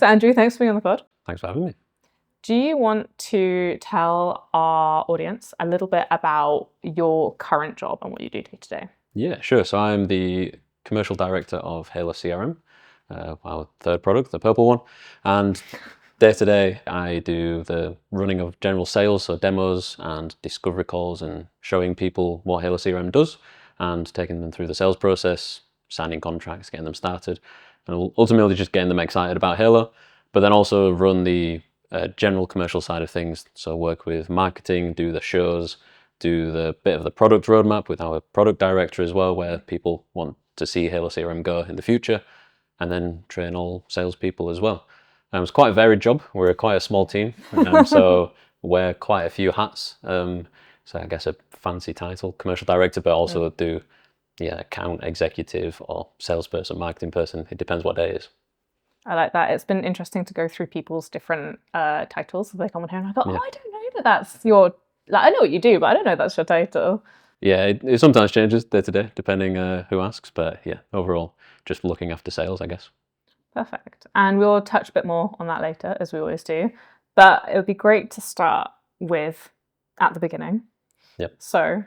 So Andrew, thanks for being on the pod. Thanks for having me. Do you want to tell our audience a little bit about your current job and what you do day to day? Yeah, sure. So I'm the commercial director of HaloCRM, our third product, the purple one. And day to day, I do the running of general sales, so demos and discovery calls and showing people what HaloCRM does and taking them through the sales process, signing contracts, getting them started, and ultimately just getting them excited about Halo, but then also run the general commercial side of things. So work with marketing, do the shows, do the bit of the product roadmap with our product director as well, where people want to see HaloCRM go in the future, and then train all salespeople as well. It's quite a varied job. We're quite a small team, so wear quite a few hats. So I guess a fancy title, commercial director, but also do account executive or salesperson, marketing person. It depends what day it is. I like that. It's been interesting to go through people's different titles as they come on here, and I thought, I don't know that's your. Like, I know what you do, but I don't know that's your title. Yeah, it sometimes changes day to day, depending who asks. But yeah, overall, just looking after sales, I guess. Perfect. And we'll touch a bit more on that later, as we always do. But it would be great to start with at the beginning. Yep. So,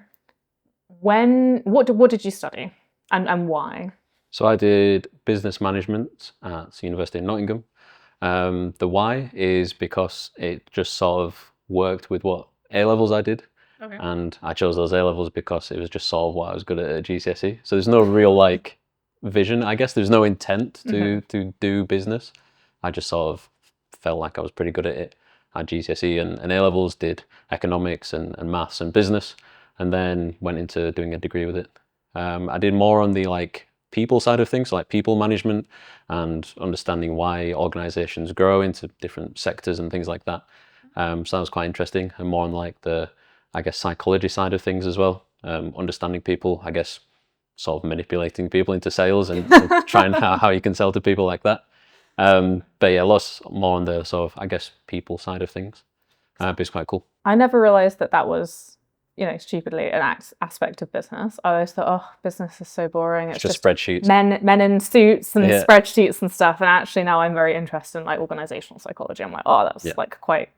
what did you study, and why? So I did business management at the University of Nottingham. The why is because it just sort of worked with what A-levels I did. Okay. And I chose those A-levels because it was just sort of what I was good at GCSE. So there's no real vision, I guess. There's no intent to do business. I just sort of felt like I was pretty good at it at GCSE, and A-levels did economics and maths and business, and then went into doing a degree with it. I did more on the people side of things, like people management and understanding why organizations grow into different sectors and things like that. So that was quite interesting, and more on the, I guess, psychology side of things as well. Understanding people, I guess, sort of manipulating people into sales and trying how you can sell to people like that. But yeah, lots more on the sort of, I guess, people side of things. But it's quite cool. I never realized that was, stupidly an aspect of business. I always thought, business is so boring. It's just spreadsheets. Men in suits and spreadsheets and stuff. And actually now I'm very interested in organizational psychology. I'm like, that's quite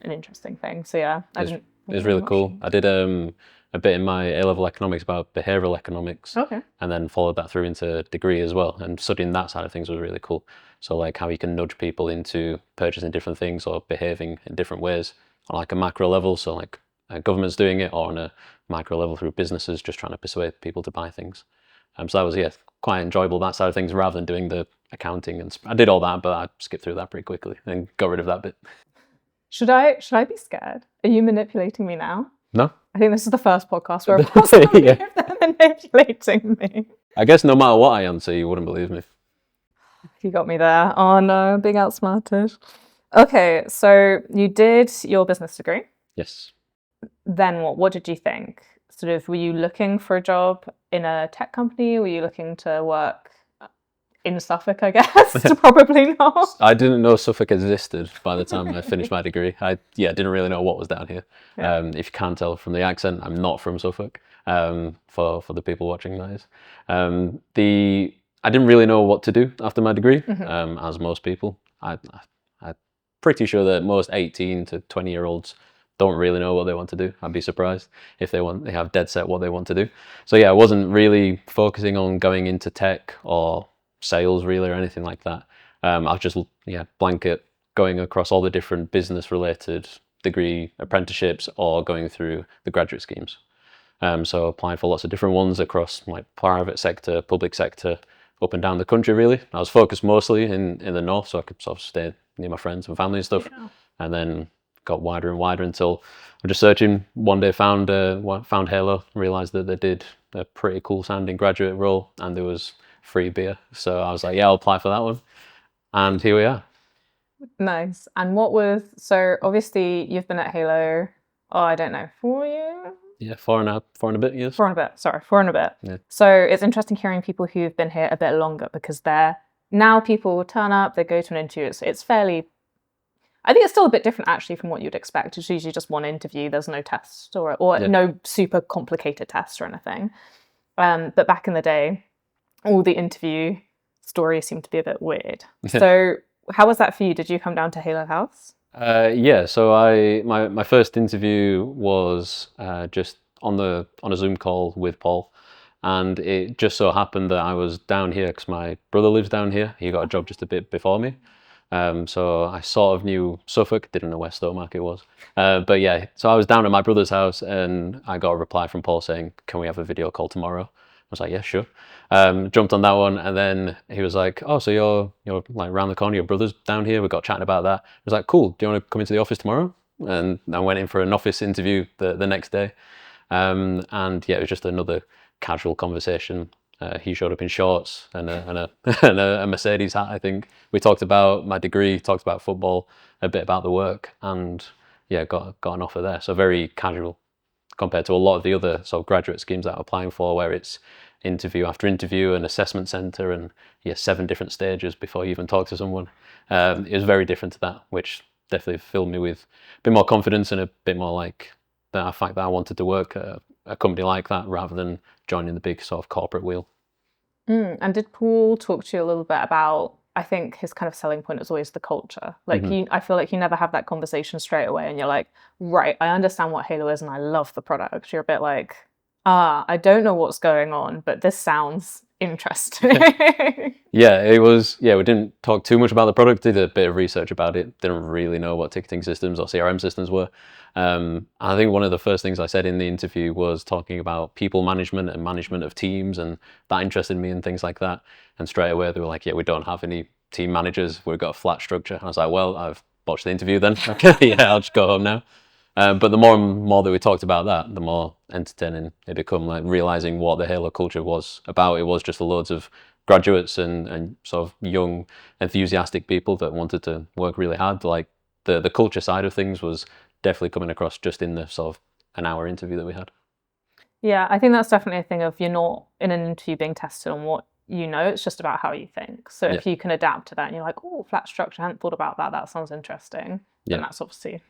an interesting thing. So yeah, it was really cool. I did a bit in my A-level economics about behavioral economics. Okay. And then followed that through into degree as well. And studying that side of things was really cool. So how you can nudge people into purchasing different things or behaving in different ways on a macro level. So government's doing it, or on a micro level through businesses just trying to persuade people to buy things. So that was quite enjoyable, that side of things, rather than doing the accounting. And I did all that, but I skipped through that pretty quickly and got rid of that bit. Should I be scared? Are you manipulating me now? No. I think this is the first podcast where they're manipulating me. I guess no matter what I answer, you wouldn't believe me. You got me there. Oh no, being outsmarted. Okay, so you did your business degree. Yes. Then what? What did you think? Sort of, were you looking for a job in a tech company? Were you looking to work in Suffolk, I guess? Probably not. I didn't know Suffolk existed by the time I finished my degree. I didn't really know what was down here. Yeah. If you can't tell from the accent, I'm not from Suffolk. For the people watching, that is. I didn't really know what to do after my degree, as most people. I'm pretty sure that most 18 to 20-year-olds don't really know what they want to do. I'd be surprised if they have dead set what they want to do. So yeah, I wasn't really focusing on going into tech or sales really or anything like that. I was just blanket going across all the different business related degree apprenticeships or going through the graduate schemes. So applied for lots of different ones across private sector, public sector, up and down the country really. I was focused mostly in the north, so I could sort of stay near my friends and family and stuff. Yeah. And then got wider and wider until I'm just searching. One day found Halo, realised that they did a pretty cool sounding graduate role and there was free beer. So I was like, I'll apply for that one. And here we are. Nice. And so obviously you've been at Halo, 4 years? Yeah, 4 and a bit years. 4 and a bit, sorry, 4 and a bit. Yeah. So it's interesting hearing people who've been here a bit longer because now people turn up, they go to an interview, it's fairly, I think it's still a bit different actually from what you'd expect. It's usually just one interview, there's no test or no super complicated test or anything. But back in the day, all the interview stories seem to be a bit weird. So How was that for you? Did you come down to Halo House? Yeah, so my first interview was just on a Zoom call with Paul, and it just so happened that I was down here because my brother lives down here. He got a job just a bit before me, so I sort of knew Suffolk, didn't know where Stowmarket was, but yeah. So I was down at my brother's house, and I got a reply from Paul saying, "Can we have a video call tomorrow?" I was like, "Yeah, sure." Jumped on that one, and then he was like, "Oh, so you're like around the corner. Your brother's down here. We got chatting about that." I was like, "Cool. Do you want to come into the office tomorrow?" And I went in for an office interview the next day, and yeah, it was just another casual conversation. He showed up in shorts and and a Mercedes hat. I think we talked about my degree, talked about football, a bit about the work, and yeah, got an offer there. So very casual compared to a lot of the other sort of graduate schemes that I'm applying for, where it's interview after interview, an assessment center, and yeah, 7 different stages before you even talk to someone. It was very different to that, which definitely filled me with a bit more confidence and a bit more like the fact that I wanted to work at a company like that rather than joining the big sort of corporate wheel. And did Paul talk to you a little bit about, I think his kind of selling point is always the culture. Like I feel like you never have that conversation straight away and you're like, right, I understand what Halo is and I love the product. You're a bit like, I don't know what's going on, but this sounds interesting. Yeah, it was. Yeah, we didn't talk too much about the product. Did a bit of research about it. Didn't really know what ticketing systems or CRM systems were. I think one of the first things I said in the interview was talking about people management and management of teams, and that interested me and things like that. And straight away they were like, "Yeah, we don't have any team managers. We've got a flat structure." And I was like, "Well, I've botched the interview then. Okay, yeah, I'll just go home now." But the more and more that we talked about that, the more entertaining it became, like realizing what the Halo culture was about. It was just loads of graduates and sort of young, enthusiastic people that wanted to work really hard. Like the culture side of things was definitely coming across just in the sort of an hour interview that we had. Yeah, I think that's definitely a thing of you're not in an interview being tested on what you know, it's just about how you think. So if you can adapt to that and you're like, oh, flat structure, I hadn't thought about that, that sounds interesting, then that's obviously,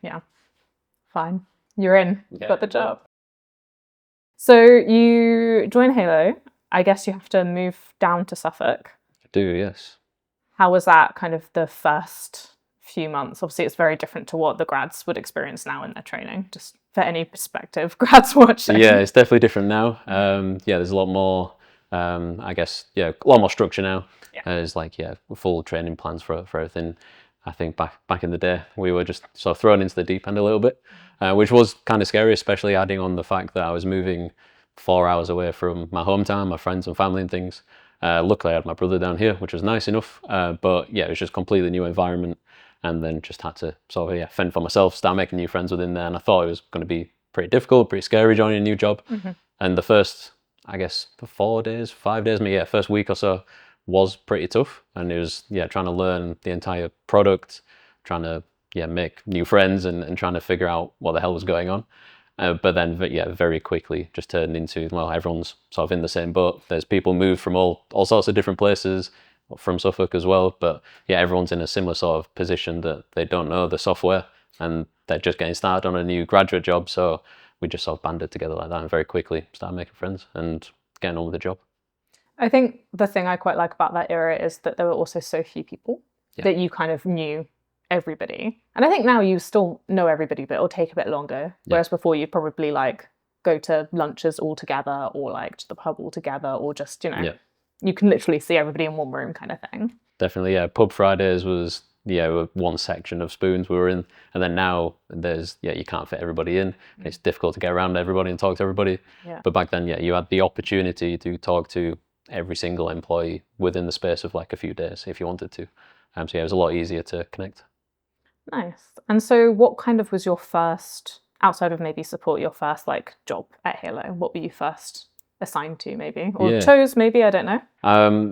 fine. You're in, got the job. So you join Halo. I guess you have to move down to Suffolk. I do, yes. How was that kind of the first few months? Obviously, it's very different to what the grads would experience now in their training, just for any perspective, grads watching. Yeah, it's definitely different now. Yeah, there's a lot more, I guess, yeah, a lot more structure now. There's like, yeah, full training plans for everything. I think back in the day, we were just sort of thrown into the deep end a little bit, which was kind of scary, especially adding on the fact that I was moving 4 hours away from my hometown, my friends and family and things. Luckily, I had my brother down here, which was nice enough. But yeah, it was just completely new environment, and then just had to sort of fend for myself, start making new friends within there. And I thought it was going to be pretty difficult, pretty scary joining a new job. And the first, I guess, 4 days, 5 days, maybe first week or so was pretty tough. And it was trying to learn the entire product, trying to make new friends and trying to figure out what the hell was going on. But then, very quickly just turned into, well, everyone's sort of in the same boat. There's people moved from all sorts of different places, from Suffolk as well. But yeah, everyone's in a similar sort of position that they don't know the software and they're just getting started on a new graduate job. So we just sort of banded together like that and very quickly started making friends and getting on with the job. I think the thing I quite like about that era is that there were also so few people that you kind of knew everybody. And I think now you still know everybody, but it'll take a bit longer. Whereas before you'd probably like go to lunches all together or like to the pub all together or just, you can literally see everybody in one room kind of thing. Definitely, yeah. Pub Fridays was one section of Spoons we were in, and then now there's you can't fit everybody in. It's difficult to get around everybody and talk to everybody. But back then, you had the opportunity to talk to every single employee within the space of like a few days if you wanted to. So it was a lot easier to connect. Nice. And so what kind of was your first, outside of maybe support, your first like job at Halo? What were you first assigned to maybe? Or chose maybe, I don't know.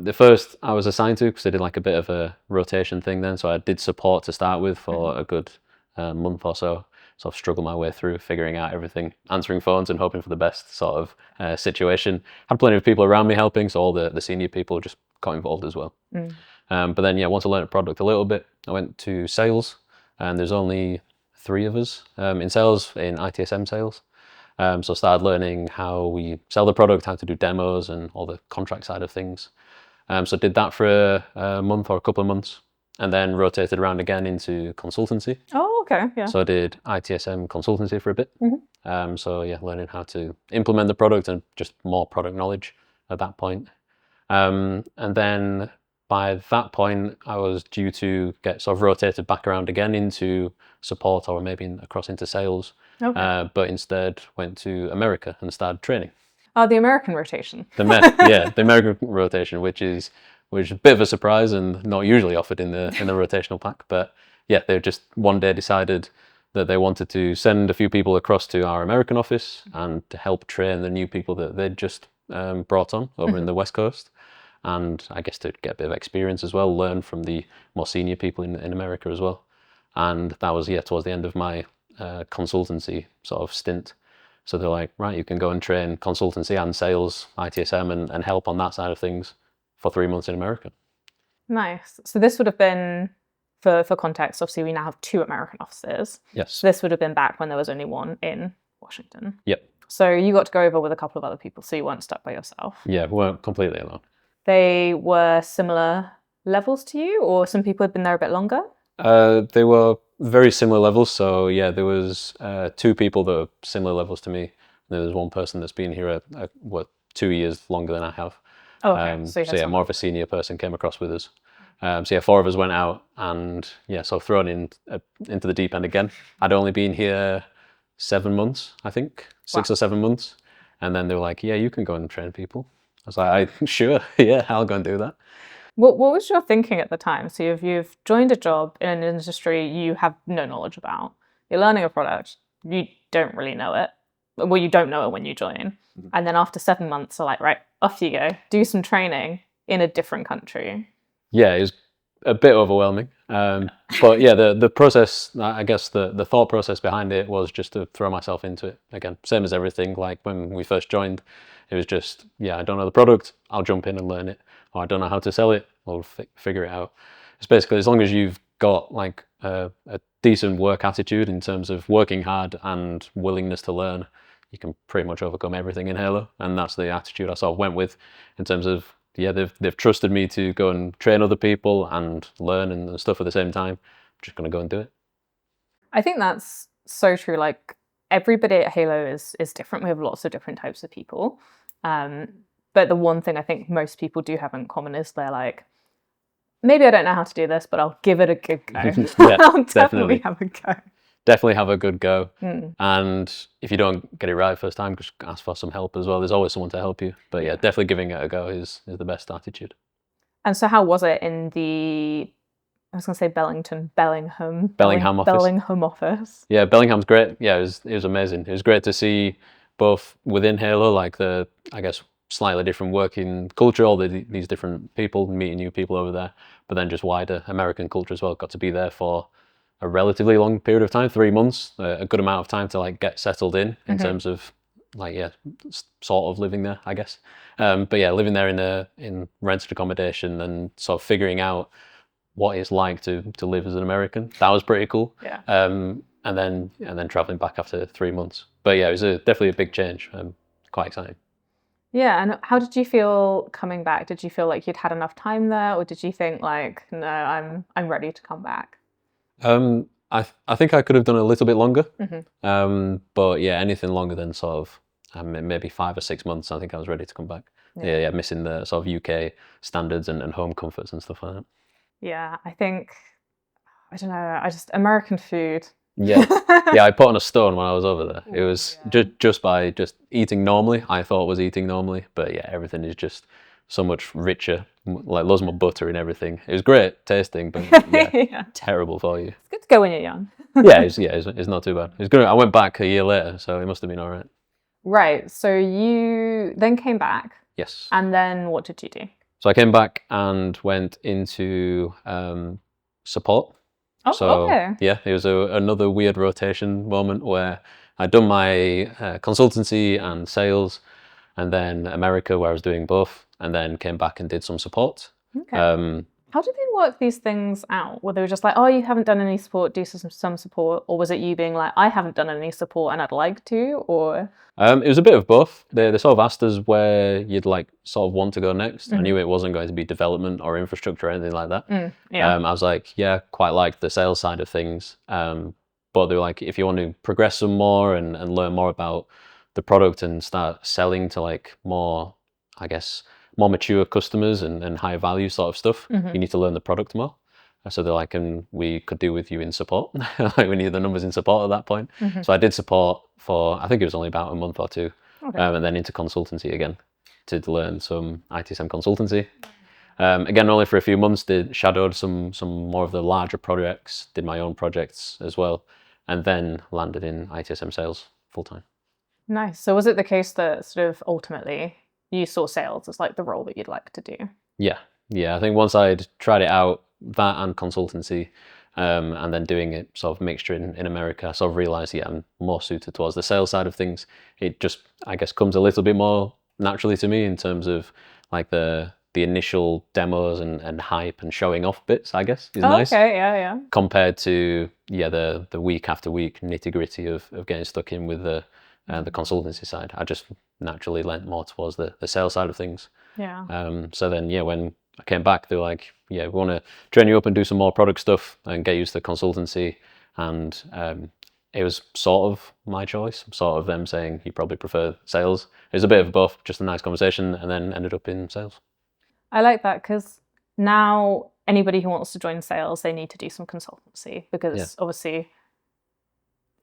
The first I was assigned to, because I did like a bit of a rotation thing then. So I did support to start with for a good month or so. Sort of struggle my way through figuring out everything, answering phones and hoping for the best sort of situation. Had plenty of people around me helping, so all the senior people just got involved as well. But then once I learned the product a little bit, I went to sales, and there's only 3 of us in sales, in ITSM sales. So I started learning how we sell the product, how to do demos and all the contract side of things. So I did that for a month or a couple of months. and then rotated around again into consultancy. Oh, okay, yeah. So I did ITSM consultancy for a bit. Mhm. So yeah, learning how to implement the product and just more product knowledge at that point. And then by that point, I was due to get sort of rotated back around again into support or maybe across into sales. Okay. But instead went to America and started training. Oh, the American rotation. The American rotation, which is a bit of a surprise and not usually offered in the rotational pack. But yeah, they just one day decided that they wanted to send a few people across to our American office and to help train the new people that they'd just brought on over in the West Coast. And I guess to get a bit of experience as well, learn from the more senior people in America as well. And that was, towards the end of my consultancy sort of stint. So they're like, right, you can go and train consultancy and sales, ITSM, and help on that side of things for 3 months in America. Nice. So this would have been, for context, obviously we now have 2 American offices. Yes. So this would have been back when there was only one in Washington. Yep. So you got to go over with a couple of other people, so you weren't stuck by yourself. Yeah, we weren't completely alone. They were similar levels to you, or some people had been there a bit longer? They were very similar levels. So yeah, there was 2 people that were similar levels to me. There was one person that's been here 2 years longer than I have. Oh, okay. So yeah, more of a senior person came across with us. So yeah, 4 of us went out and yeah, so thrown into the deep end again. I'd only been here 7 months, I think, 6 or 7 months. And then they were like, yeah, you can go and train people. I was like, sure, yeah, I'll go and do that. What was your thinking at the time? So you've joined a job in an industry you have no knowledge about. You're learning a product. You don't really know it. Well, you don't know it when you join. And then after 7 months, they're like, right, off you go. Do some training in a different country. Yeah, it was a bit overwhelming. But yeah, the process, I guess the thought process behind it was just to throw myself into it. Again, same as everything. Like when we first joined, it was just, yeah, I don't know the product, I'll jump in and learn it. Or I don't know how to sell it, I'll figure it out. It's basically, as long as you've got like a decent work attitude in terms of working hard and willingness to learn, you can pretty much overcome everything in Halo. And that's the attitude I sort of went with in terms of, yeah, they've trusted me to go and train other people and learn and stuff at the same time. I'm just going to go and do it. I think that's so true. Like everybody at Halo is different. We have lots of different types of people. But the one thing I think most people do have in common is they're like, maybe I don't know how to do this, but I'll give it a good go. Yeah, I'll definitely have a go. Definitely have a good go. And if you don't get it right first time, just ask for some help as well. There's always someone to help you. But yeah, definitely giving it a go is the best attitude. And so how was it in the, I was going to say Bellingham office? Yeah, Bellingham's great. Yeah, it was amazing. It was great to see both within Halo, like the, I guess, slightly different working culture, all these different people, meeting new people over there, but then just wider American culture as well. Got to be there for a relatively long period of time, 3 months, a good amount of time to like get settled in terms of like, yeah, sort of living there, I guess. But yeah, living there in rented accommodation and sort of figuring out what it's like to live as an American. That was pretty cool. Yeah. And then traveling back after 3 months. But yeah, it was definitely a big change. Quite exciting. Yeah, and how did you feel coming back? Did you feel like you'd had enough time there, or did you think like, no, I'm ready to come back? I think I could have done a little bit longer. But yeah, anything longer than sort of maybe 5 or 6 months, I think I was ready to come back. Yeah, missing the sort of UK standards and home comforts and stuff like that. Yeah, I think, I don't know, American food. Yeah, I put on a stone when I was over there. It was just by eating normally, I thought was eating normally, but yeah, everything is just so much richer, like loads more butter and everything. It was great tasting, but yeah, terrible for you. It's good to go when you're young. It's not too bad. It's good. I went back a year later, so it must have been all right. Right, so you then came back. Yes. And then what did you do? So I came back and went into support. Oh, so, okay. Yeah, it was another weird rotation moment where I'd done my consultancy and sales, and then America where I was doing both, and then came back and did some support. Okay. How did they work these things out? Were they just like, oh, you haven't done any support, do some support? Or was it you being like, I haven't done any support and I'd like to? Or It was a bit of both. They sort of asked us where you'd like sort of want to go next. I knew it wasn't going to be development or infrastructure or anything like that. yeah. I was like, yeah, quite like the sales side of things. But they were like, if you want to progress some more and learn more about the product and start selling to like more, I guess, more mature customers and higher value sort of stuff, you need to learn the product more. So they're like, and we could do with you in support. Like we needed the numbers in support at that point. So I did support for, I think it was only about a month or two, and then into consultancy again to learn some ITSM consultancy. Again, only for a few months, did shadowed some more of the larger projects, did my own projects as well, and then landed in ITSM sales full time. Nice. So was it the case that sort of ultimately you saw sales as like the role that you'd like to do? Yeah. I think once I'd tried it out, that and consultancy, and then doing it sort of mixture in America, I sort of realized, yeah, I'm more suited towards the sales side of things. It just, I guess, comes a little bit more naturally to me in terms of like the initial demos and hype and showing off bits, I guess, is nice. Okay, yeah. Compared to, yeah, the week after week nitty gritty of getting stuck in with the consultancy side. I just naturally leant more towards the sales side of things. Yeah. So then, yeah, when I came back, they were like, yeah, we want to train you up and do some more product stuff and get used to consultancy. And it was sort of my choice, sort of them saying you probably prefer sales. It was a bit of both, just a nice conversation, and then ended up in sales. I like that because now anybody who wants to join sales, they need to do some consultancy because obviously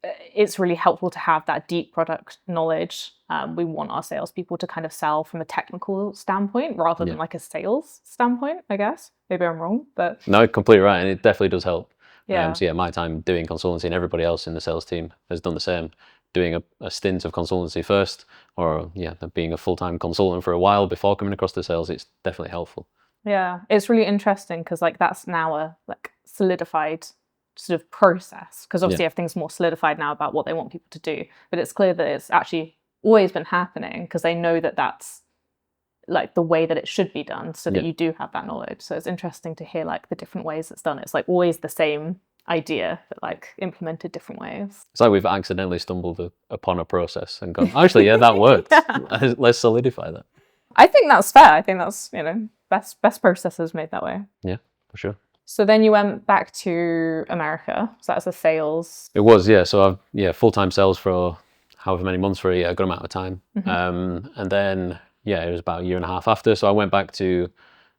it's really helpful to have that deep product knowledge. We want our salespeople to kind of sell from a technical standpoint rather than like a sales standpoint, I guess. Maybe I'm wrong, but... No, completely right, and it definitely does help. Yeah. So yeah, my time doing consultancy and everybody else in the sales team has done the same. Doing a stint of consultancy first, or yeah, being a full-time consultant for a while before coming across the sales, it's definitely helpful. Yeah, it's really interesting because like that's now a like solidified sort of process because obviously everything's more solidified now about what they want people to do, but it's clear that it's actually always been happening because they know that that's like the way that it should be done so that you do have that knowledge. So it's interesting to hear like the different ways it's done. It's like always the same idea but like implemented different ways. It's like we've accidentally stumbled upon a process and gone, actually, yeah, that worked. Let's solidify that. I think that's fair. I think that's, you know, best processes made that way. Yeah, for sure. So then you went back to America. So that's a sales. It was, yeah. So I've full-time sales for however many months for a good amount of time. And then it was about a year and a half after. So I went back to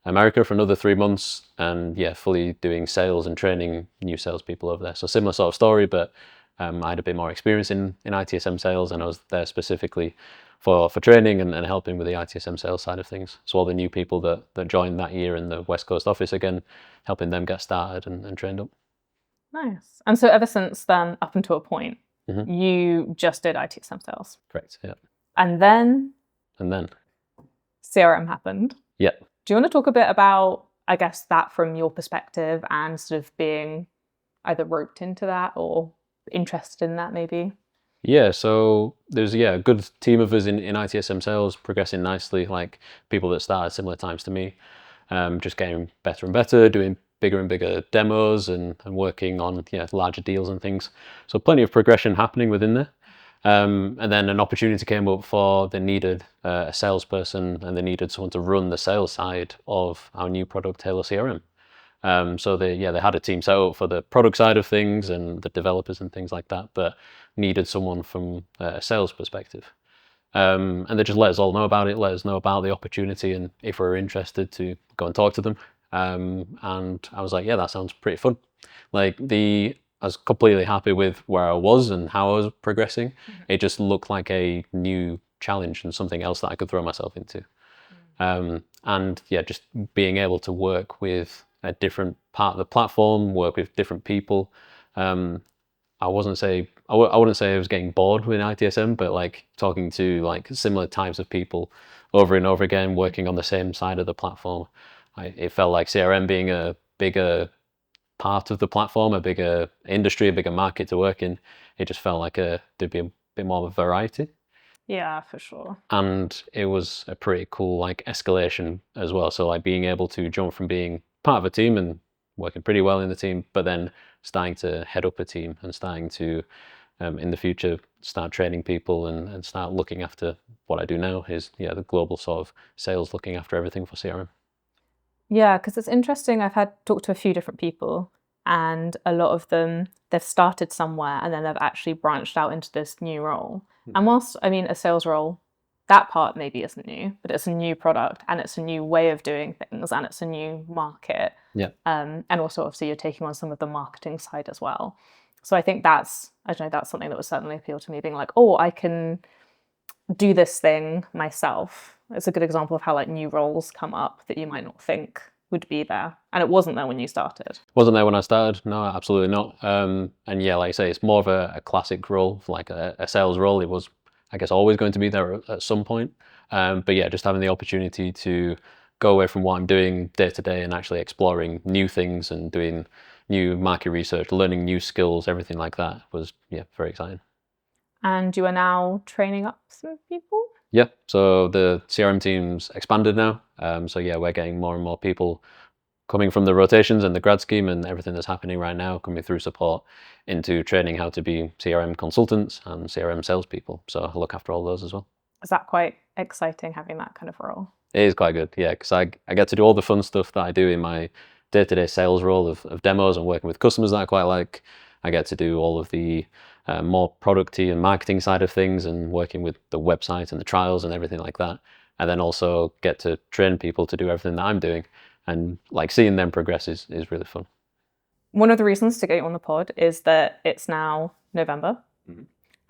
America for another 3 months and fully doing sales and training new salespeople over there. So similar sort of story, but I had a bit more experience in ITSM sales, and I was there specifically for training and helping with the ITSM sales side of things. So all the new people that joined that year in the West Coast office again, helping them get started and trained up. Nice. And so ever since then, up until a point, you just did ITSM sales. Correct, yeah. And then CRM happened. Yeah. Do you want to talk a bit about, I guess, that from your perspective and sort of being either roped into that or interested in that maybe? Yeah, so there's a good team of us in ITSM sales, progressing nicely, like people that started similar times to me, just getting better and better, doing bigger and bigger demos and working on larger deals and things. So plenty of progression happening within there. And then an opportunity came up for they needed a salesperson and they needed someone to run the sales side of our new product, HaloCRM. So they had a team set up for the product side of things and the developers and things like that, but needed someone from a sales perspective. And they just let us all know about it, let us know about the opportunity, and if we were interested to go and talk to them. And I was like, yeah, that sounds pretty fun. Like I was completely happy with where I was and how I was progressing. It just looked like a new challenge and something else that I could throw myself into. And just being able to work with a different part of the platform, work with different people. I wouldn't say I was getting bored with ITSM, but like talking to like similar types of people over and over again, working on the same side of the platform. It felt like CRM being a bigger part of the platform, a bigger industry, a bigger market to work in. It just felt like there'd be a bit more of a variety. Yeah, for sure. And it was a pretty cool like escalation as well. So like being able to jump from being part of a team and working pretty well in the team, but then starting to head up a team and starting to, in the future, start training people and start looking after what I do now is, the global sort of sales, looking after everything for CRM. Yeah, because it's interesting. I've talked to a few different people, and a lot of them, they've started somewhere and then they've actually branched out into this new role. And whilst, I mean, a sales role, that part maybe isn't new, but it's a new product and it's a new way of doing things and it's a new market. Yeah. And also, obviously, you're taking on some of the marketing side as well. So I think that's something that would certainly appeal to me, being like, oh, I can do this thing myself. It's a good example of how like new roles come up that you might not think would be there, and it wasn't there when you started. Wasn't there when I started? No, absolutely not. And yeah, like I say, it's more of a classic role, like a sales role. It was, I guess, always going to be there at some point. But yeah, just having the opportunity to go away from what I'm doing day to day and actually exploring new things and doing new market research, learning new skills, everything like that was, very exciting. And you are now training up some people? Yeah, so the CRM team's expanded now. So yeah, we're getting more and more people coming from the rotations and the grad scheme and everything that's happening right now, coming through support into training how to be CRM consultants and CRM salespeople. So I look after all those as well. Is that quite exciting, having that kind of role? It is quite good, yeah, because I get to do all the fun stuff that I do in my day-to-day sales role of demos and working with customers that I quite like. I get to do all of the more producty and marketing side of things and working with the website and the trials and everything like that. And then also get to train people to do everything that I'm doing. And like seeing them progress is really fun. One of the reasons to get you on the pod is that it's now November,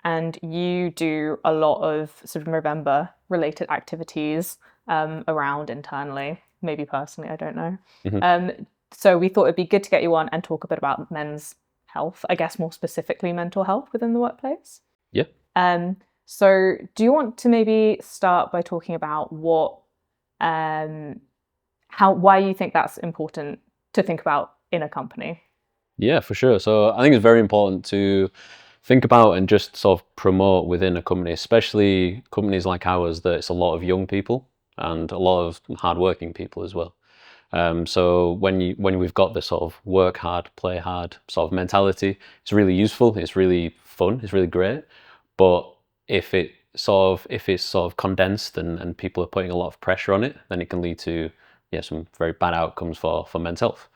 and you do a lot of sort of November related activities around internally, maybe personally, I don't know. So we thought it'd be good to get you on and talk a bit about men's health, I guess more specifically mental health within the workplace. Yeah. So do you want to maybe start by talking about why you think that's important to think about in a company? Yeah, for sure. So I think it's very important to think about and just sort of promote within a company, especially companies like ours, that it's a lot of young people and a lot of hardworking people as well. So when we've got this sort of work hard, play hard sort of mentality, it's really useful. It's really fun. It's really great. But if it's sort of condensed and people are putting a lot of pressure on it, then it can lead to some very bad outcomes for men's health.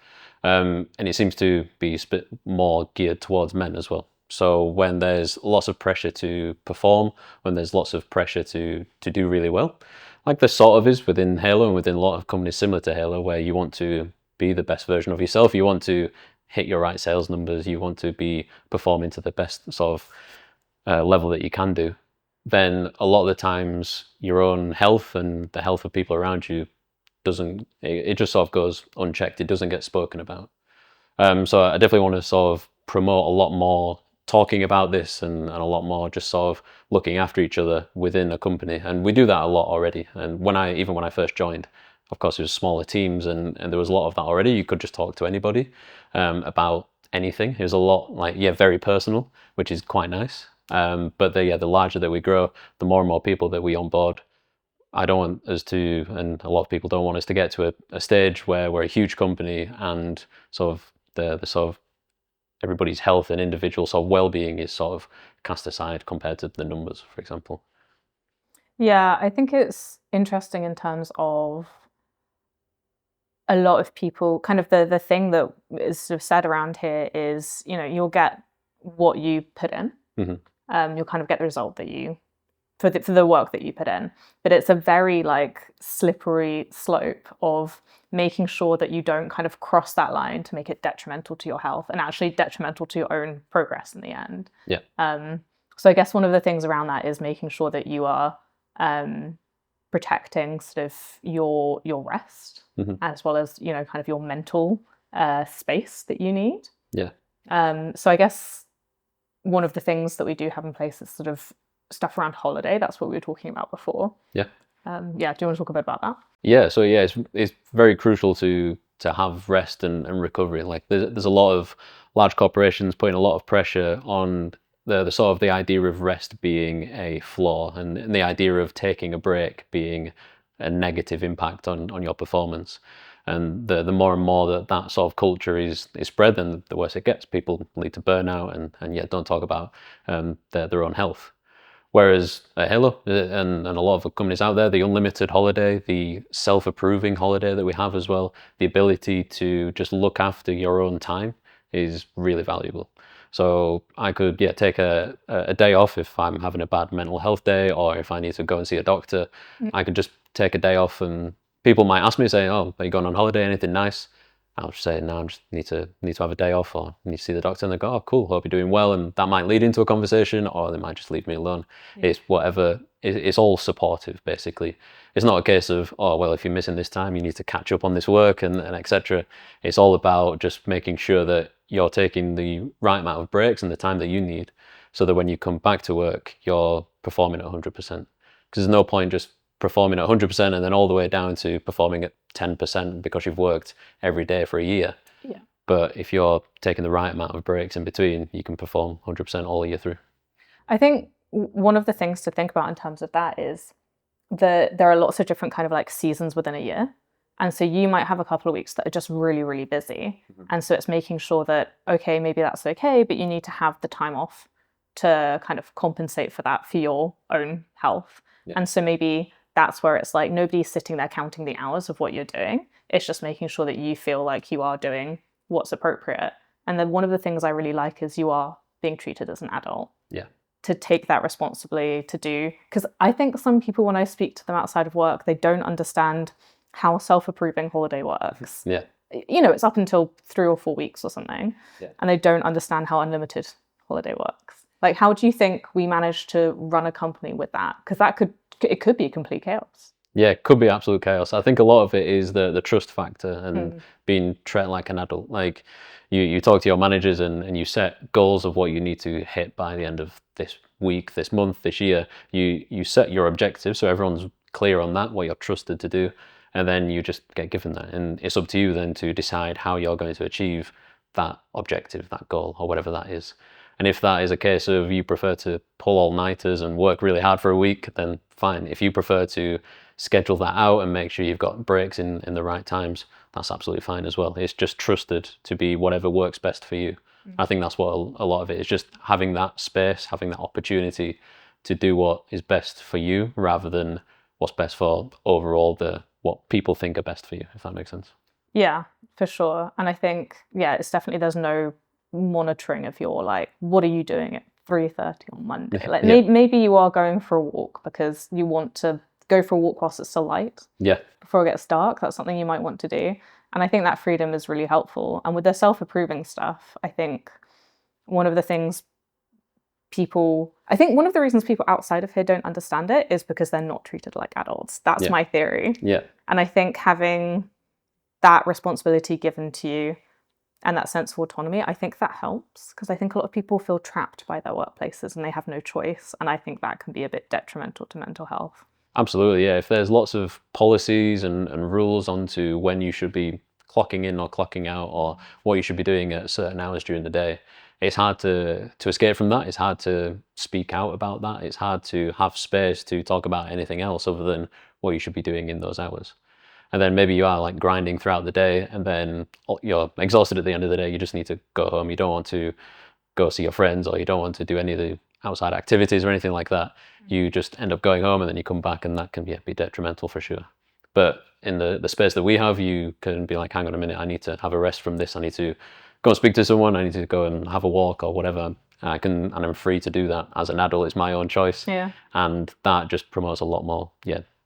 And it seems to be a bit more geared towards men as well. So when there's lots of pressure to perform, when there's lots of pressure to do really well, like there sort of is within Halo and within a lot of companies similar to Halo, where you want to be the best version of yourself, you want to hit your right sales numbers, you want to be performing to the best sort of level that you can do, then a lot of the times your own health and the health of people around you it just sort of goes unchecked. It doesn't get spoken about. So I definitely want to sort of promote a lot more talking about this and a lot more just sort of looking after each other within a company. And we do that a lot already. And when I first joined, of course, it was smaller teams and there was a lot of that already. You could just talk to anybody about anything. It was a lot very personal, which is quite nice. But the larger that we grow, the more and more people that we onboard. I don't want us to, and a lot of people don't want us to get to a stage where we're a huge company and sort of the sort of everybody's health and individual sort of well-being is sort of cast aside compared to the numbers, for example. Yeah, I think it's interesting in terms of a lot of people, kind of the thing that is sort of said around here is, you'll get what you put in. You'll kind of get the result that you for the work that you put in, but it's a very slippery slope of making sure that you don't kind of cross that line to make it detrimental to your health and actually detrimental to your own progress in the end. Yeah. So I guess one of the things around that is making sure that you are protecting sort of your rest as well as kind of your mental space that you need. Yeah. So I guess one of the things that we do have in place is sort of stuff around holiday. That's what we were talking about before. Yeah. Do you want to talk a bit about that? Yeah. So yeah, it's very crucial to have rest and recovery. Like there's a lot of large corporations putting a lot of pressure on the sort of the idea of rest being a flaw and the idea of taking a break being a negative impact on your performance. And the more and more that sort of culture is spread, then the worse it gets. People lead to burnout and yet don't talk about their own health. Whereas at Halo and a lot of the companies out there, the unlimited holiday, the self-approving holiday that we have as well, the ability to just look after your own time is really valuable. So I could take a day off if I'm having a bad mental health day, or if I need to go and see a doctor. I could just take a day off, and people might ask me, say, "Oh, are you going on holiday? Anything nice?" I'll just say, "No, I just need to have a day off, or need to see the doctor." And they go, "Oh, cool, hope you're doing well." And that might lead into a conversation, or they might just leave me alone. It's whatever. It's all supportive, basically. It's not a case of, "Oh, well, if you're missing this time, you need to catch up on this work," and etc. It's all about just making sure that you're taking the right amount of breaks and the time that you need, so that when you come back to work, you're performing at 100%. Because there's no point just performing at 100% and then all the way down to performing at 10% because you've worked every day for a year. Yeah. But if you're taking the right amount of breaks in between, you can perform 100% all year through. I think one of the things to think about in terms of that is that there are lots of different kind of like seasons within a year. And so you might have a couple of weeks that are just really, really busy. And so it's making sure that, okay, maybe that's okay, but you need to have the time off to kind of compensate for that for your own health. Yeah. And so maybe that's where it's like nobody's sitting there counting the hours of what you're doing. It's just making sure that you feel like you are doing what's appropriate. And then one of the things I really like is you are being treated as an adult. Yeah. To take that responsibility to do, because I think some people, when I speak to them outside of work, they don't understand how self-approving holiday works. Yeah. You know, it's up until 3 or 4 weeks or something. Yeah. And they don't understand how unlimited holiday works. Like, how do you think we manage to run a company with that? Because it could be complete chaos. Yeah, it could be absolute chaos. I think a lot of it is the trust factor and being treated like an adult. Like you talk to your managers and you set goals of what you need to hit by the end of this week, this month, this year. You set your objectives so everyone's clear on that, what you're trusted to do, and then you just get given that. And it's up to you then to decide how you're going to achieve that objective, that goal, or whatever that is. And if that is a case of you prefer to pull all-nighters and work really hard for a week, then fine. If you prefer to schedule that out and make sure you've got breaks in the right times, that's absolutely fine as well. It's just trusted to be whatever works best for you. I think that's what a lot of it is, just having that space, having that opportunity to do what is best for you rather than what's best for overall what people think are best for you, if that makes sense. Yeah, for sure. And I think, it's definitely, there's no monitoring of your, like, what are you doing at 3:30 on Monday? Like maybe you are going for a walk because you want to go for a walk whilst it's still light. Yeah. Before it gets dark, that's something you might want to do. And I think that freedom is really helpful. And with the self-approving stuff, I think one of the reasons people outside of here don't understand it is because they're not treated like adults. That's my theory. Yeah. And I think having that responsibility given to you and that sense of autonomy, I think that helps, because I think a lot of people feel trapped by their workplaces and they have no choice. And I think that can be a bit detrimental to mental health. Absolutely, yeah. If there's lots of policies and rules onto when you should be clocking in or clocking out, or what you should be doing at certain hours during the day, it's hard to escape from that. It's hard to speak out about that. It's hard to have space to talk about anything else other than what you should be doing in those hours. And then maybe you are like grinding throughout the day and then you're exhausted at the end of the day. You just need to go home. You don't want to go see your friends, or you don't want to do any of the outside activities or anything like that. You just end up going home and then you come back, and that can be detrimental for sure. But in the space that we have, you can be like, hang on a minute, I need to have a rest from this. I need to go and speak to someone. I need to go and have a walk or whatever. And I'm free to do that as an adult. It's my own choice. Yeah. And that just promotes a lot more,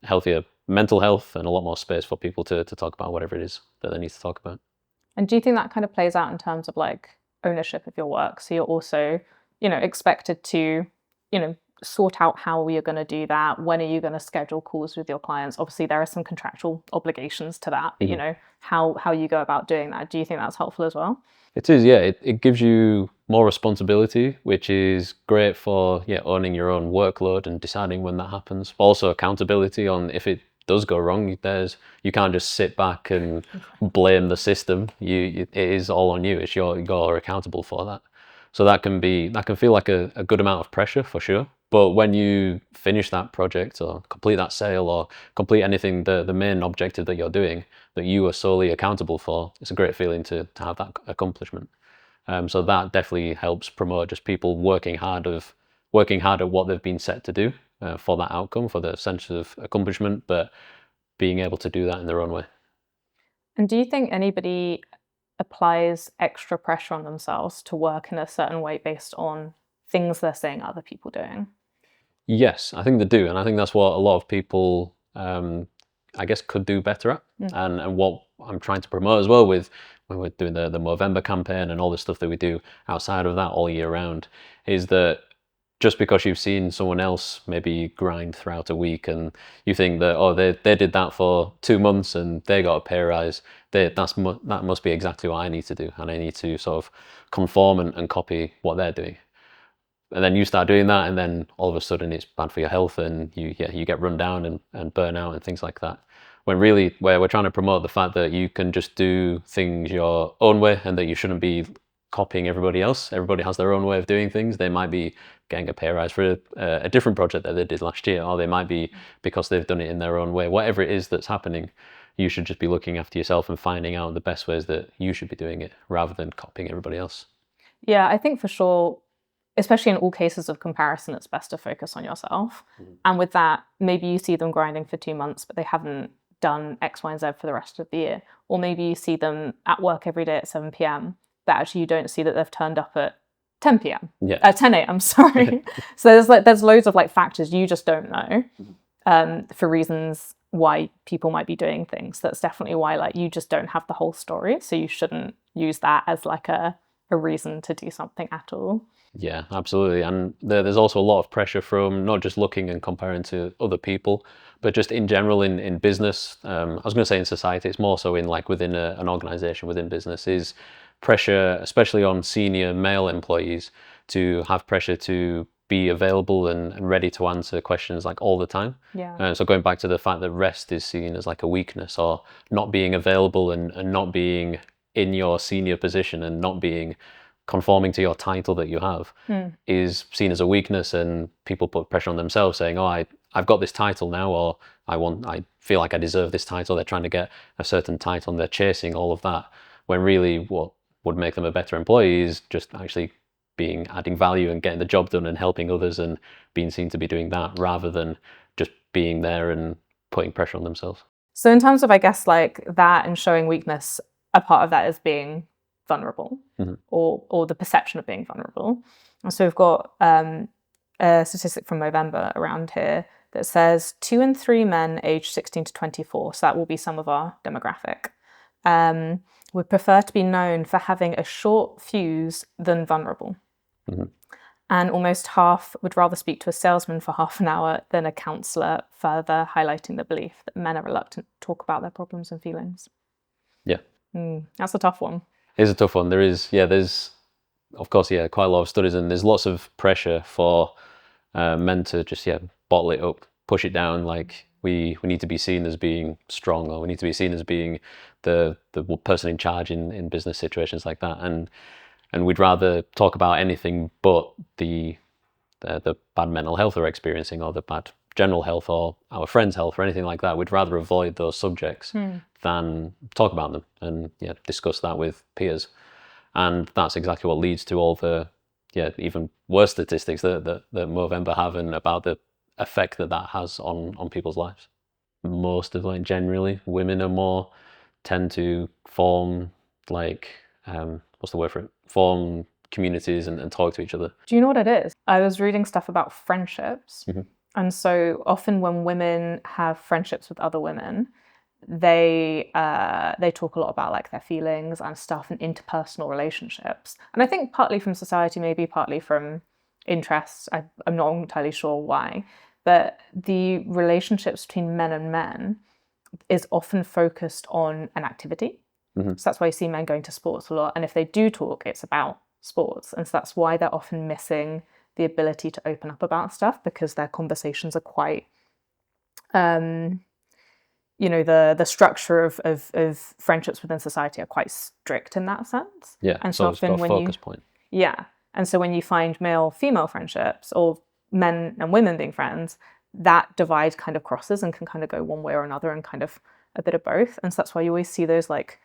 healthier mental health and a lot more space for people to talk about whatever it is that they need to talk about. And do you think that kind of plays out in terms of like ownership of your work? So you're also, expected to, sort out how you're going to do that. When are you going to schedule calls with your clients? Obviously, there are some contractual obligations to that, but how you go about doing that. Do you think that's helpful as well? It is, yeah. It gives you more responsibility, which is great for owning your own workload and deciding when that happens. Also accountability on if it does go wrong. You can't just sit back and blame the system. It is all on you. It's you're accountable for that. So that can feel like a good amount of pressure for sure. But when you finish that project or complete that sale or complete anything, the main objective that you're doing, that you are solely accountable for, it's a great feeling to have that accomplishment. So that definitely helps promote just people working hard at what they've been set to do for that outcome, for the sense of accomplishment, but being able to do that in their own way. And do you think anybody applies extra pressure on themselves to work in a certain way based on things they're seeing other people doing? Yes, I think they do, and I think that's what a lot of people, I guess, could do better at, and what I'm trying to promote as well with when we're doing the Movember campaign and all the stuff that we do outside of that all year round, is that just because you've seen someone else maybe grind throughout a week and you think that, oh, they did that for 2 months and they got a pay rise, that must be exactly what I need to do, and I need to sort of conform and copy what they're doing. And then you start doing that, and then all of a sudden it's bad for your health, and you get run down and burn out and things like that. When really, where we're trying to promote the fact that you can just do things your own way, and that you shouldn't be copying everybody else. Everybody has their own way of doing things. They might be getting a pay rise for a different project that they did last year, or they might be because they've done it in their own way. Whatever it is that's happening, you should just be looking after yourself and finding out the best ways that you should be doing it, rather than copying everybody else. Yeah, I think for sure, especially in all cases of comparison, it's best to focus on yourself. And with that, maybe you see them grinding for 2 months, but they haven't done X, Y, and Z for the rest of the year. Or maybe you see them at work every day at 7 p.m., but actually you don't see that they've turned up at 10 p.m. Yeah. 10 a.m., sorry. So there's loads of factors you just don't know for reasons why people might be doing things. That's definitely why you just don't have the whole story. So you shouldn't use that as a reason to do something at all. Yeah, absolutely. And there's also a lot of pressure from not just looking and comparing to other people, but just in general in business. I was going to say in society, it's more so in within an organization, within business, is pressure, especially on senior male employees, to have pressure to be available and ready to answer questions all the time. Yeah. So going back to the fact that rest is seen as a weakness, or not being available and not being in your senior position and not being conforming to your title that you have is seen as a weakness, and people put pressure on themselves saying, oh, I've got this title now, or I feel like I deserve this title. They're trying to get a certain title and they're chasing all of that, when really what would make them a better employee is just actually adding value and getting the job done and helping others and being seen to be doing that, rather than just being there and putting pressure on themselves. So in terms of, I guess, that and showing weakness, a part of that is being vulnerable, or the perception of being vulnerable. And so we've got a statistic from Movember around here that says 2 in 3 men aged 16 to 24, so that will be some of our demographic, would prefer to be known for having a short fuse than vulnerable. And almost half would rather speak to a salesman for half an hour than a counsellor, further highlighting the belief that men are reluctant to talk about their problems and feelings. Yeah. That's a tough one. It's a tough one. There's of course, quite a lot of studies, and there's lots of pressure for men to just bottle it up, push it down. We need to be seen as being strong, or we need to be seen as being the person in charge in business situations like that, and we'd rather talk about anything but the bad mental health we're experiencing, or the bad general health, or our friends' health, or anything like that. We'd rather avoid those subjects than talk about them and discuss that with peers. And that's exactly what leads to all the even worse statistics that Movember have, and about the effect that has on people's lives. Most of generally women are tend to form what's the word for it? Form communities and talk to each other. Do you know what it is? I was reading stuff about friendships. And so often when women have friendships with other women, they talk a lot about their feelings and stuff and interpersonal relationships. And I think partly from society, maybe partly from interests. I'm not entirely sure why. But the relationships between men and men is often focused on an activity. So that's why you see men going to sports a lot. And if they do talk, it's about sports. And so that's why they're often missing the ability to open up about stuff, because their conversations are quite, the structure of friendships within society are quite strict in that sense. Yeah, and so it's got a focus point. Yeah. And so when you find male-female friendships, or men and women being friends, that divide kind of crosses and can kind of go one way or another and kind of a bit of both. And so that's why you always see those like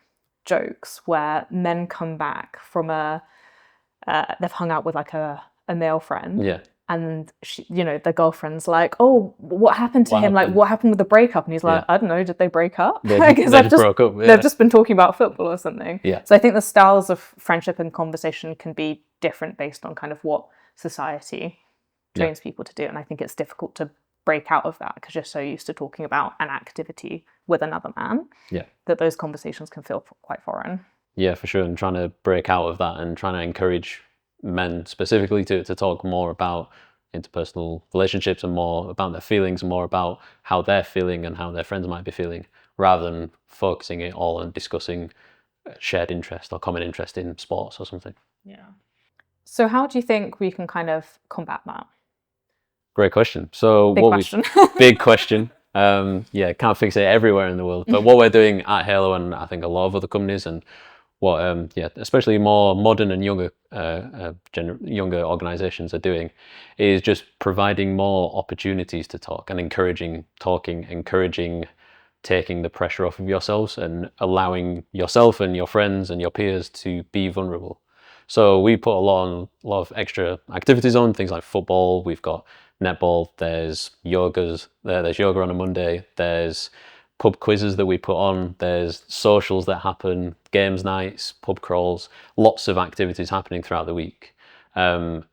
jokes where men come back from they've hung out with like a male friend. Yeah. And she, the girlfriend's like, "Oh, what happened to him? Like, what happened with the breakup?" And he's like, "I don't know. Did they break up? They just broke up. Yeah. They've just been talking about football or something." Yeah. So I think the styles of friendship and conversation can be different based on kind of what society trains people to do, and I think it's difficult to break out of that because you're so used to talking about an activity with another man. Yeah. That those conversations can feel quite foreign. Yeah, for sure. And trying to break out of that and trying to encourage men specifically to talk more about interpersonal relationships and more about their feelings and more about how they're feeling and how their friends might be feeling, rather than focusing it all on discussing shared interest or common interest in sports or something. Yeah. So how do you think we can kind of combat that? Great question. So big question. Can't fix it everywhere in the world, but what we're doing at Halo, and I think a lot of other companies, and what especially more modern and younger organizations are doing, is just providing more opportunities to talk and encouraging talking, encouraging taking the pressure off of yourselves and allowing yourself and your friends and your peers to be vulnerable. So we put a lot of extra activities on, things like football. We've got netball. There's yoga on a Monday. There's pub quizzes that we put on. There's socials that happen, games nights, pub crawls, lots of activities happening throughout the week. And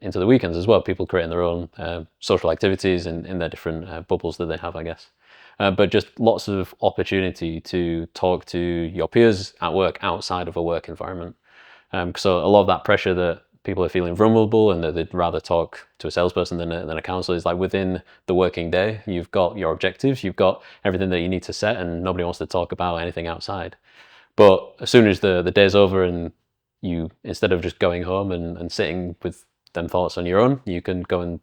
into the weekends as well, people creating their own social activities in their different bubbles that they have, I guess. But just lots of opportunity to talk to your peers at work outside of a work environment. So a lot of that pressure that people are feeling vulnerable and that they'd rather talk to a salesperson than a counselor is like within the working day. You've got your objectives, you've got everything that you need to set, and nobody wants to talk about anything outside. But as soon as the day's over and you, instead of just going home and sitting with them thoughts on your own, you can go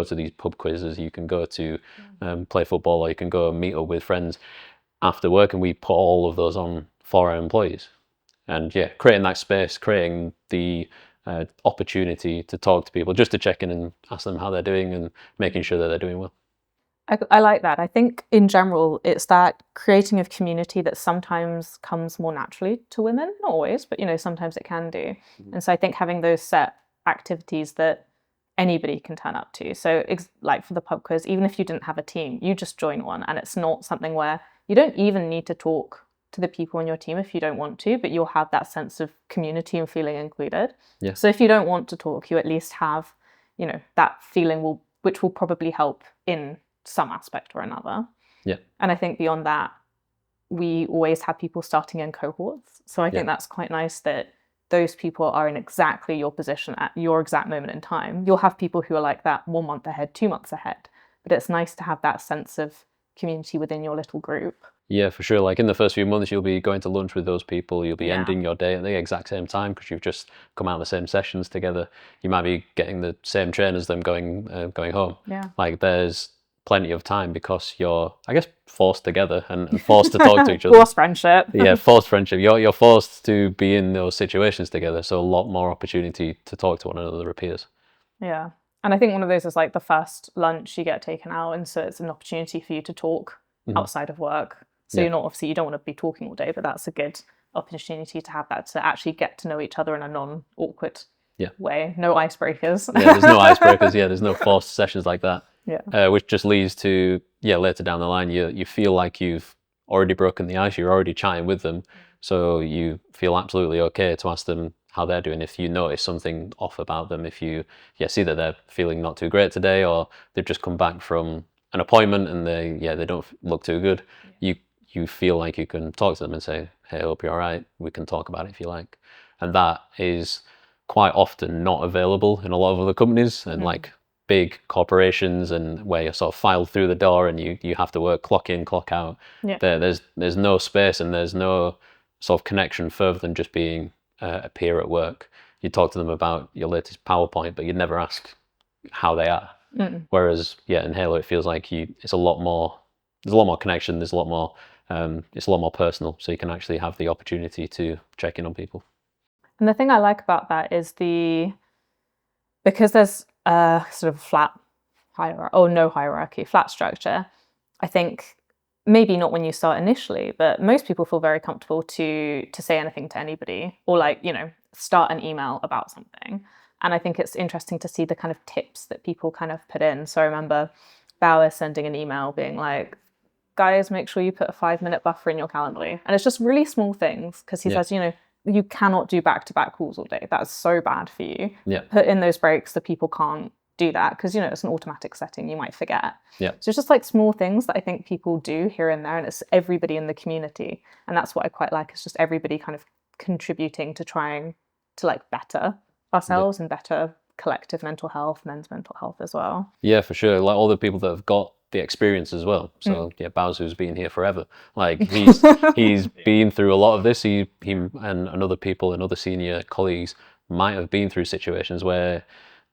to these pub quizzes, you can go to play football, or you can go and meet up with friends after work, and we put all of those on for our employees. And creating that space, creating the opportunity to talk to people, just to check in and ask them how they're doing and making sure that they're doing well. I like that. I think in general, it's that creating of community that sometimes comes more naturally to women, not always, but sometimes it can do. Mm-hmm. And so I think having those set activities that anybody can turn up to. So like for the pub quiz, even if you didn't have a team, you just join one, and it's not something where you don't even need to talk to the people on your team if you don't want to, but you'll have that sense of community and feeling included. Yeah. So if you don't want to talk, you at least have, that feeling which will probably help in some aspect or another. Yeah. And I think beyond that, we always have people starting in cohorts. So I think that's quite nice that those people are in exactly your position at your exact moment in time. You'll have people who are like that 1 month ahead, 2 months ahead, but it's nice to have that sense of community within your little group. Yeah, for sure. Like in the first few months, you'll be going to lunch with those people. You'll be ending your day at the exact same time because you've just come out of the same sessions together. You might be getting the same train as them going home. Yeah. Like there's plenty of time because you're, I guess, forced together and forced to talk to each other. Forced friendship. Yeah, forced friendship. You're forced to be in those situations together. So a lot more opportunity to talk to one another appears. Yeah. And I think one of those is like the first lunch you get taken out, and so it's an opportunity for you to talk outside of work. So you're not, you don't want to be talking all day, but that's a good opportunity to have that, to actually get to know each other in a non-awkward way. No icebreakers. Yeah, there's no icebreakers. Yeah, there's no forced sessions like that. Yeah. Which just leads to, later down the line, you feel like you've already broken the ice, you're already chatting with them. So you feel absolutely okay to ask them how they're doing. If you notice something off about them, if you see that they're feeling not too great today, or they've just come back from an appointment and they don't look too good, you feel like you can talk to them and say, hey, I hope you're all right. We can talk about it if you like. And that is quite often not available in a lot of other companies and like big corporations, and where you're sort of filed through the door and you have to work clock in, clock out. Yeah. There's no space and there's no sort of connection further than just being a peer at work. You talk to them about your latest PowerPoint, but you'd never ask how they are. Whereas, in Halo, it feels like there's a lot more connection. There's a lot more, it's a lot more personal. So you can actually have the opportunity to check in on people. And the thing I like about that is because there's sort of flat hierarchy, or no hierarchy, flat structure. I think maybe not when you start initially, but most people feel very comfortable to say anything to anybody, or like, you know, start an email about something. And I think it's interesting to see the kind of tips that people kind of put in. So I remember Bauer sending an email being like, guys, make sure you put a 5-minute buffer in your Calendly. And it's just really small things, because he says, you know, you cannot do back-to-back calls all day. That's so bad for you. Put in those breaks so people can't do that, because, you know, it's an automatic setting, you might forget. So it's just like small things that I think people do here and there, and it's everybody in the community. And that's what I quite like, is just everybody kind of contributing to trying to like better ourselves and better collective mental health, men's mental health as well. Yeah, for sure. Like all the people that have got the experience as well. So yeah, Bowser's been here forever. Like he's been through a lot of this. He and other people and other senior colleagues might have been through situations where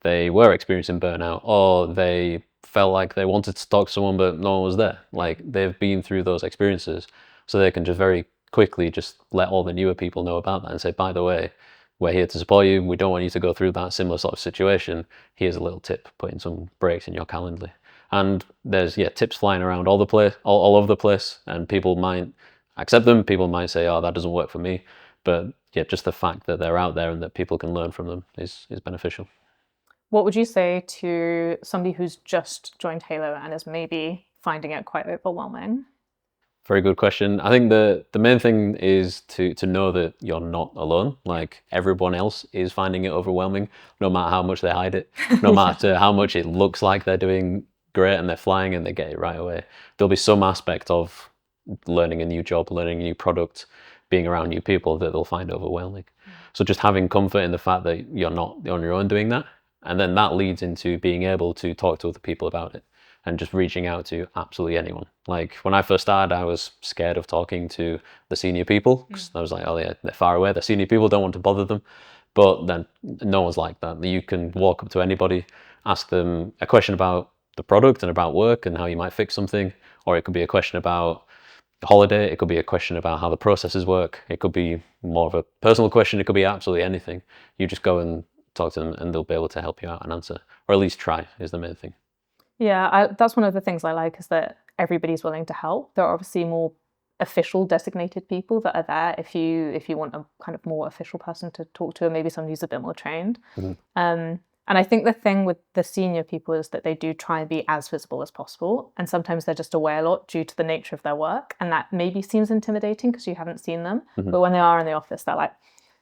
they were experiencing burnout, or they felt like they wanted to talk to someone but no one was there. Like they've been through those experiences, so they can just very quickly just let all the newer people know about that and say, by the way, we're here to support you. We don't want you to go through that similar sort of situation. Here's a little tip, putting some breaks in your Calendly. And there's tips flying around all over the place, and people might accept them. People might say, oh, that doesn't work for me. But yeah, just the fact that they're out there and that people can learn from them is beneficial. What would you say to somebody who's just joined Halo and is maybe finding it quite overwhelming? Very good question. I think the main thing is to know that you're not alone. Like everyone else is finding it overwhelming, no matter how much they hide it, no matter how much it looks like they're doing great and they're flying and they get it right away. There'll be some aspect of learning a new job, learning a new product, being around new people that they'll find overwhelming. So just having comfort in the fact that you're not on your own doing that. And then that leads into being able to talk to other people about it, and just reaching out to absolutely anyone. Like when I first started, I was scared of talking to the senior people, because I was like, oh yeah, they're far away, they're senior people, don't want to bother them. But then no one's like that. You can walk up to anybody, ask them a question about the product and about work and how you might fix something, or it could be a question about the holiday, it could be a question about how the processes work, it could be more of a personal question, it could be absolutely anything. You just go and talk to them and they'll be able to help you out and answer, or at least try, is the main thing. Yeah, that's one of the things I like, is that everybody's willing to help. There are obviously more official designated people that are there if you want a kind of more official person to talk to, or maybe someone who's a bit more trained. And I think the thing with the senior people is that they do try and be as visible as possible, and sometimes they're just away a lot due to the nature of their work, and that maybe seems intimidating because you haven't seen them. But when they are in the office, they're like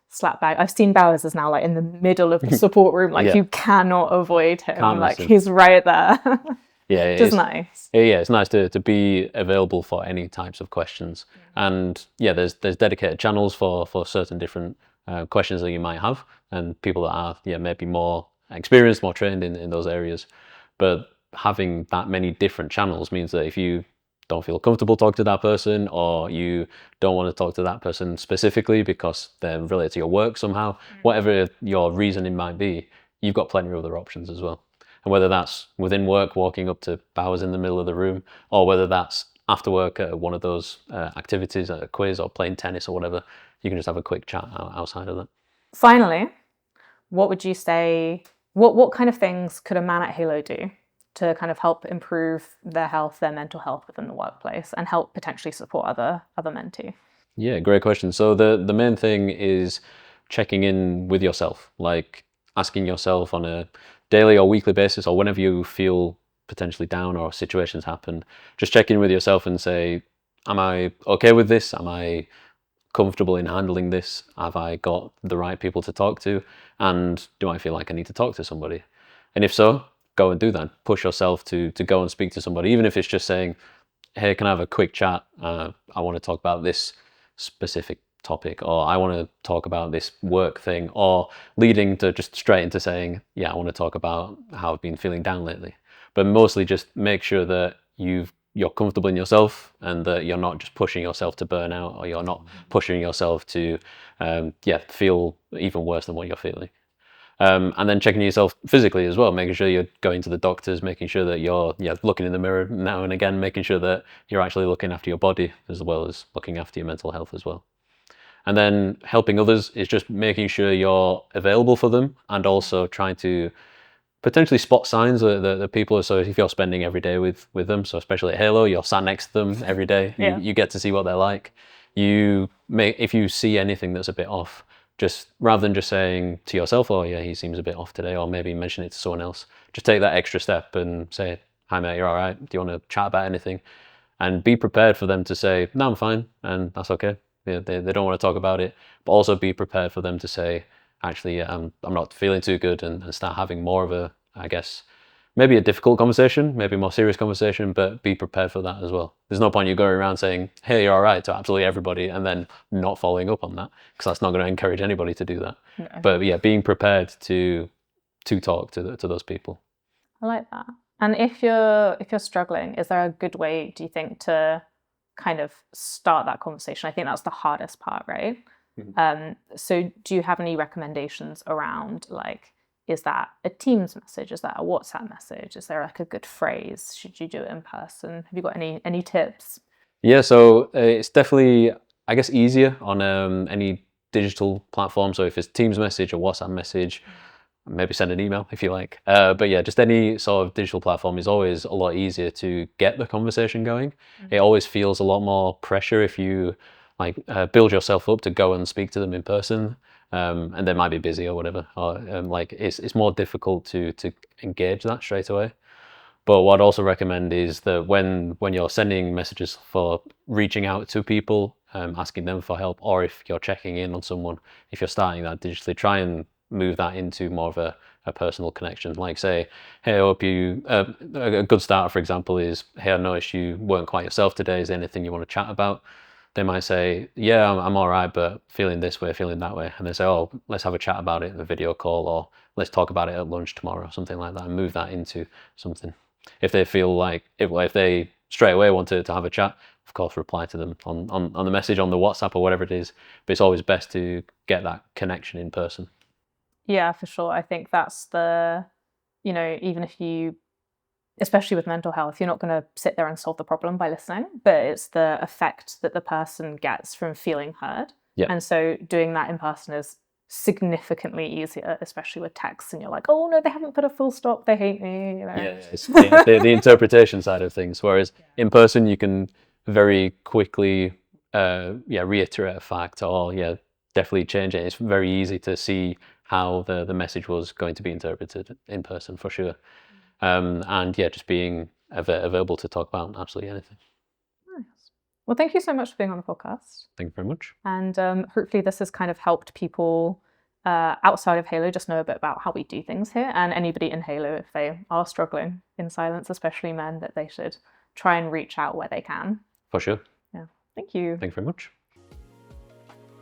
slap bag. I've seen Bowers is now like in the middle of the support room, like you cannot avoid him. Like he's right there. Yeah, it's nice. Yeah, it's nice to be available for any types of questions. And yeah, there's dedicated channels for certain different questions that you might have, and people that are maybe more experienced, more trained in those areas. But having that many different channels means that if you don't feel comfortable talking to that person, or you don't want to talk to that person specifically because they're related to your work somehow, whatever your reasoning might be, you've got plenty of other options as well. And whether that's within work, walking up to Bowers in the middle of the room, or whether that's after work at one of those activities, a quiz or playing tennis or whatever, you can just have a quick chat outside of that. Finally, what would you say, what kind of things could a man at Halo do to kind of help improve their health, their mental health within the workplace, and help potentially support other men too? Yeah, great question. So the main thing is checking in with yourself, like asking yourself on a daily or weekly basis, or whenever you feel potentially down or situations happen, just check in with yourself and say, am I okay with this? Am I comfortable in handling this? Have I got the right people to talk to? And do I feel like I need to talk to somebody? And if so, go and do that. Push yourself to go and speak to somebody, even if it's just saying, hey, can I have a quick chat? I want to talk about this specific topic, or I want to talk about this work thing, or leading to just straight into saying, yeah, I want to talk about how I've been feeling down lately. But mostly just make sure that you're comfortable in yourself, and that you're not just pushing yourself to burn out, or you're not pushing yourself to feel even worse than what you're feeling. And then checking yourself physically as well, making sure you're going to the doctors, making sure that you're looking in the mirror now and again, making sure that you're actually looking after your body as well as looking after your mental health as well. And then helping others is just making sure you're available for them, and also trying to potentially spot signs that people are, so if you're spending every day with them, so especially at Halo, you're sat next to them every day, you get to see what they're like. If you see anything that's a bit off, just rather than just saying to yourself, oh yeah, he seems a bit off today, or maybe mention it to someone else, just take that extra step and say, hi mate, you're all right, do you want to chat about anything? And be prepared for them to say, no, I'm fine, and that's okay. They don't want to talk about it, but also be prepared for them to say, actually, I'm not feeling too good, and start having more of a, I guess, maybe a difficult conversation, maybe a more serious conversation, but be prepared for that as well. There's no point you going around saying, hey, you're all right, to absolutely everybody, and then not following up on that, because that's not going to encourage anybody to do that. No. But yeah, being prepared to talk to those people. I like that. And if you're struggling, is there a good way, do you think, to kind of start that conversation? I think that's the hardest part, right? Mm-hmm. So do you have any recommendations around, like, is that a Teams message? Is that a WhatsApp message? Is there like a good phrase? Should you do it in person? Have you got any tips? Yeah, so it's definitely, I guess, easier on any digital platform. So if it's Teams message or WhatsApp message, maybe send an email if you like. But yeah, just any sort of digital platform is always a lot easier to get the conversation going. Mm-hmm. It always feels a lot more pressure if you build yourself up to go and speak to them in person. And they might be busy or whatever, or it's more difficult to engage that straight away. But what I'd also recommend is that when you're sending messages for reaching out to people, asking them for help, or if you're checking in on someone, if you're starting that digitally, try and move that into more of a personal connection. Like say, hey, I hope you, a good start, for example, is, hey, I noticed you weren't quite yourself today. Is there anything you want to chat about? They might say, yeah, I'm all right, but feeling this way, feeling that way. And they say, oh, let's have a chat about it in a video call, or let's talk about it at lunch tomorrow, something like that, and move that into something. If they feel like, if they straight away want to have a chat, of course, reply to them on the message, on the WhatsApp or whatever it is. But it's always best to get that connection in person. Yeah, for sure. I think that's even if you, especially with mental health, you're not going to sit there and solve the problem by listening, but it's the effect that the person gets from feeling heard. Yeah. And so doing that in person is significantly easier, especially with text, and you're like, oh no, they haven't put a full stop, they hate me. Yeah, it's the interpretation side of things. Whereas in person, you can very quickly, reiterate a fact, or definitely change it. It's very easy to see how the message was going to be interpreted in person, for sure. And just being available to talk about absolutely anything. Nice. Well, thank you so much for being on the podcast. Thank you very much. And hopefully this has kind of helped people outside of Halo just know a bit about how we do things here, and anybody in Halo, if they are struggling in silence, especially men, that they should try and reach out where they can. For sure. Yeah. Thank you. Thank you very much.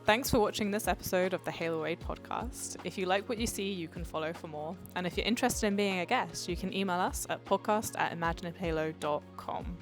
Thanks for watching this episode of the Halo Aid podcast. If you like what you see, you can follow for more. And if you're interested in being a guest, you can email us at podcast@imagineifhalo.com.